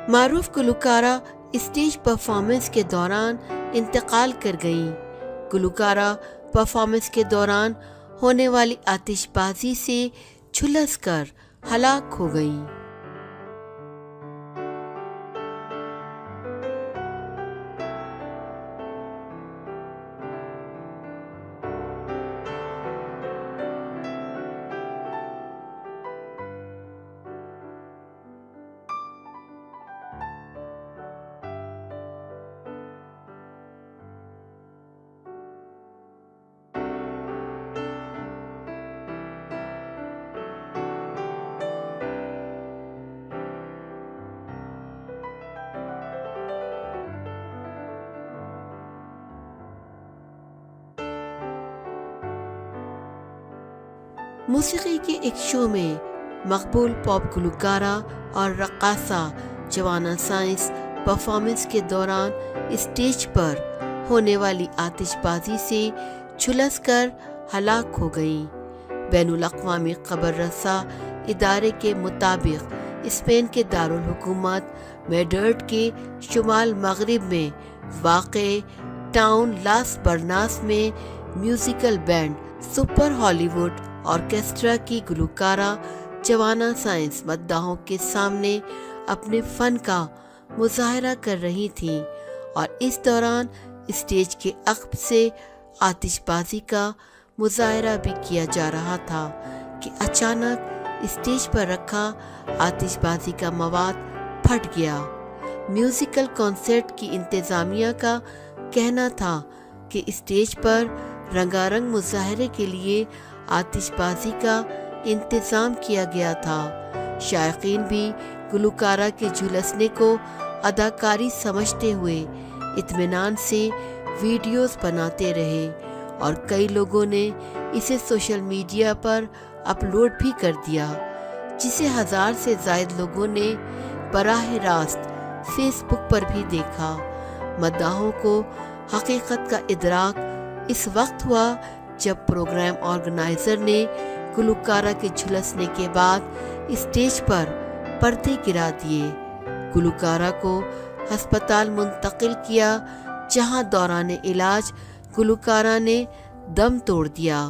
معروف گلوکارہ stage performance کے دوران انتقال کر گئیں۔ گلوکارہ پرفارمنس کے دوران ہونے والی آتش بازی سے جھلس کر ہلاک ہو گئیں۔ موسیقی کے ایک شو میں مقبول پاپ گلوکارہ اور رقاصہ جوانا سائنس پرفارمنس کے دوران اسٹیج پر ہونے والی آتش بازی سے جھلس کر ہلاک ہو گئیں۔ بین الاقوامی خبر رساں ادارے کے مطابق اسپین کے دارالحکومت میڈرڈ کے شمال مغرب میں واقع ٹاؤن لاس برناس میں میوزیکل بینڈ سپر ہالی ووڈ آرکیسٹرا کی گلوکارہ جوانا سائنس مداحوں کے سامنے اپنے فن کا مظاہرہ کر رہی تھیں، اور اس دوران اسٹیج کے عقب سے آتش بازی کا مظاہرہ بھی کیا جا رہا تھا کہ اچانک اسٹیج پر رکھا آتش بازی کا مواد پھٹ گیا۔ میوزیکل کنسرٹ کی انتظامیہ کا کہنا تھا کہ اسٹیج پر رنگا رنگ مظاہرے کے لیے آتش بازی کا انتظام کیا گیا تھا۔ شائقین بھی گلوکارہ کے جھلسنے کو اداکاری سمجھتے ہوئے اطمینان سے ویڈیوز بناتے رہے، اور کئی لوگوں نے اسے سوشل میڈیا پر اپلوڈ بھی کر دیا، جسے 1000 سے زائد لوگوں نے براہ راست فیس بک پر بھی دیکھا۔ مداحوں کو حقیقت کا ادراک اس وقت ہوا جب پروگرام آرگنائزر نے گلوکارہ کے جھلسنے کے بعد اسٹیج پر پردے گرا دیے۔ گلوکارہ کو ہسپتال منتقل کیا، جہاں دوران علاج گلوکارہ نے دم توڑ دیا۔